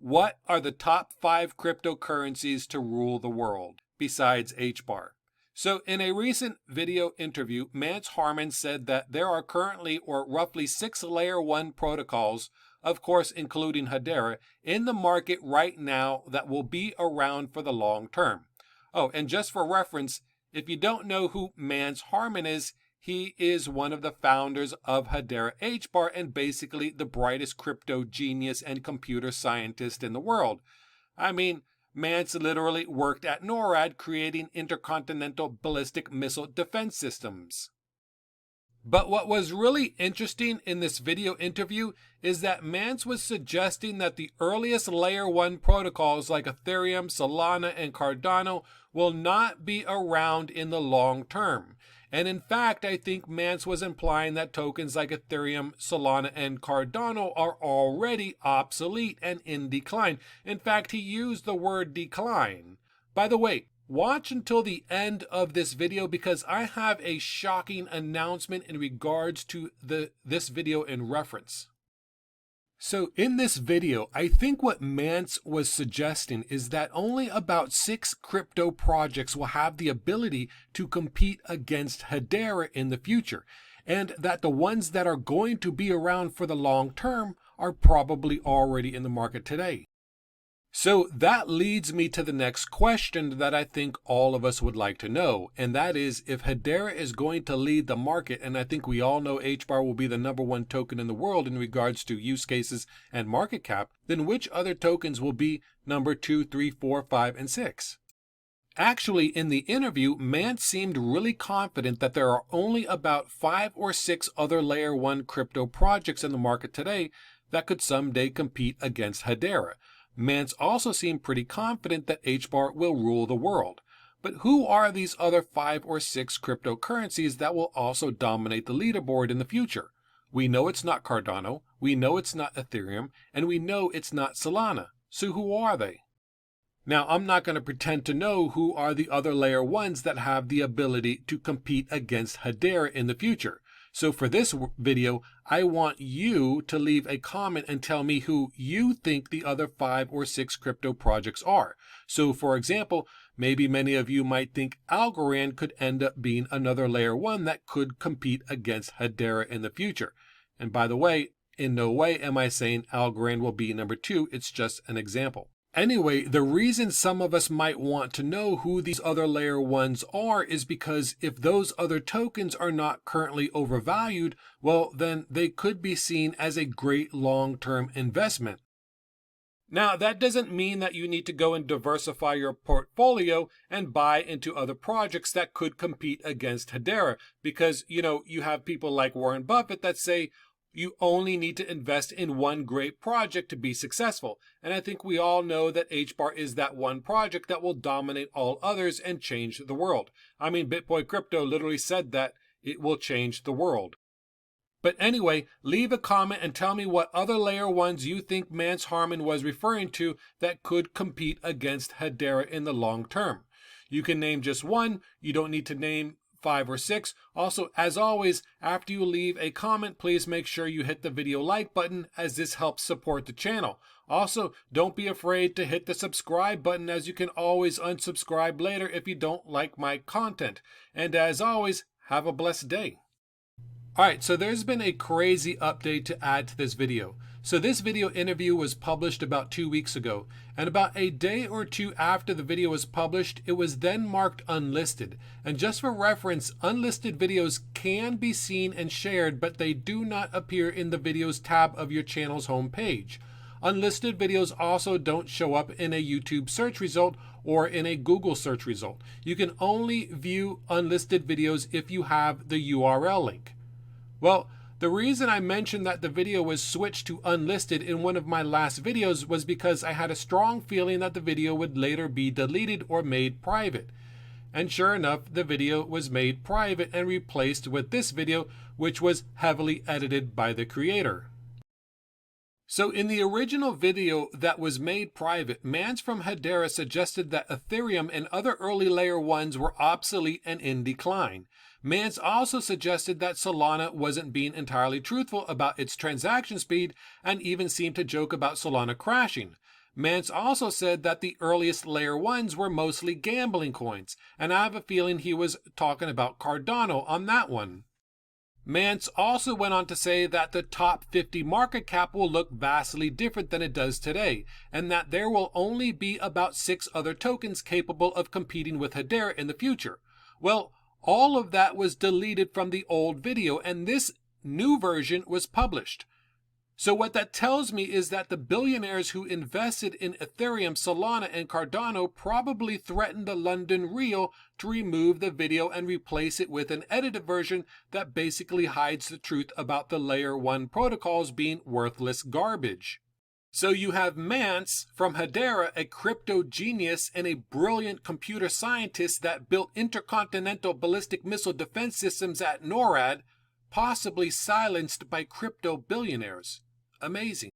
What are the top 5 cryptocurrencies to rule the world, besides HBAR? So in a recent video interview, Mance Harmon said that there are currently or roughly 6 layer 1 protocols, of course including Hedera, in the market right now that will be around for the long term. Oh, and just for reference, if you don't know who Mance Harmon is, he is one of the founders of Hedera HBAR and basically the brightest crypto genius and computer scientist in the world. I mean, Mance literally worked at NORAD creating intercontinental ballistic missile defense systems. But what was really interesting in this video interview is that Mance was suggesting that the earliest layer 1 protocols like Ethereum, Solana, and Cardano will not be around in the long term. And in fact, I think Mance was implying that tokens like Ethereum, Solana, and Cardano are already obsolete and in decline. In fact, he used the word decline. By the way, watch until the end of this video because I have a shocking announcement in regards to this video in reference. So in this video, I think what Mance was suggesting is that only about 6 crypto projects will have the ability to compete against Hedera in the future, and that the ones that are going to be around for the long term are probably already in the market today. So that leads me to the next question that I think all of us would like to know, and that is if Hedera is going to lead the market, and I think we all know HBAR will be the #1 token in the world in regards to use cases and market cap, then which other tokens will be number 2, 3, 4, 5, and 6? Actually, in the interview, Mance seemed really confident that there are only about 5 or 6 other layer 1 crypto projects in the market today that could someday compete against Hedera. Mance also seemed pretty confident that HBAR will rule the world. But who are these other 5 or 6 cryptocurrencies that will also dominate the leaderboard in the future? We know it's not Cardano, we know it's not Ethereum, and we know it's not Solana. So who are they? Now, I'm not going to pretend to know who are the other layer 1s that have the ability to compete against Hedera in the future. So for this video, I want you to leave a comment and tell me who you think the other 5 or 6 crypto projects are. So for example, maybe many of you might think Algorand could end up being another layer 1 that could compete against Hedera in the future. And by the way, in no way am I saying Algorand will be number 2, it's just an example. Anyway, the reason some of us might want to know who these other layer 1s are is because if those other tokens are not currently overvalued, well, then they could be seen as a great long-term investment. Now, that doesn't mean that you need to go and diversify your portfolio and buy into other projects that could compete against Hedera because, you have people like Warren Buffett that say, you only need to invest in one great project to be successful. And I think we all know that HBAR is that one project that will dominate all others and change the world. I mean, BitBoy Crypto literally said that it will change the world. But anyway, leave a comment and tell me what other layer 1s you think Mance Harmon was referring to that could compete against Hedera in the long term. You can name just one. You don't need to name 5 or 6. Also, as always, after you leave a comment, please make sure you hit the video like button as this helps support the channel. Also, don't be afraid to hit the subscribe button as you can always unsubscribe later if you don't like my content. And as always, have a blessed day. Alright, so there's been a crazy update to add to this video. So this video interview was published about 2 weeks ago, and about a day or 2 after the video was published, it was then marked unlisted. And just for reference, unlisted videos can be seen and shared, but they do not appear in the videos tab of your channel's homepage. Unlisted videos also don't show up in a YouTube search result or in a Google search result. You can only view unlisted videos if you have the URL link. Well, the reason I mentioned that the video was switched to unlisted in one of my last videos was because I had a strong feeling that the video would later be deleted or made private. And sure enough, the video was made private and replaced with this video, which was heavily edited by the creator. So in the original video that was made private, Mance from Hedera suggested that Ethereum and other early layer 1s were obsolete and in decline. Mance also suggested that Solana wasn't being entirely truthful about its transaction speed and even seemed to joke about Solana crashing. Mance also said that the earliest layer 1s were mostly gambling coins, and I have a feeling he was talking about Cardano on that one. Mance also went on to say that the top 50 market cap will look vastly different than it does today, and that there will only be about 6 other tokens capable of competing with Hedera in the future. Well, all of that was deleted from the old video, and this new version was published. So what that tells me is that the billionaires who invested in Ethereum, Solana, and Cardano probably threatened the London Real to remove the video and replace it with an edited version that basically hides the truth about the layer 1 protocols being worthless garbage. So you have Mance from Hedera, a crypto genius and a brilliant computer scientist that built intercontinental ballistic missile defense systems at NORAD, possibly silenced by crypto billionaires. Amazing.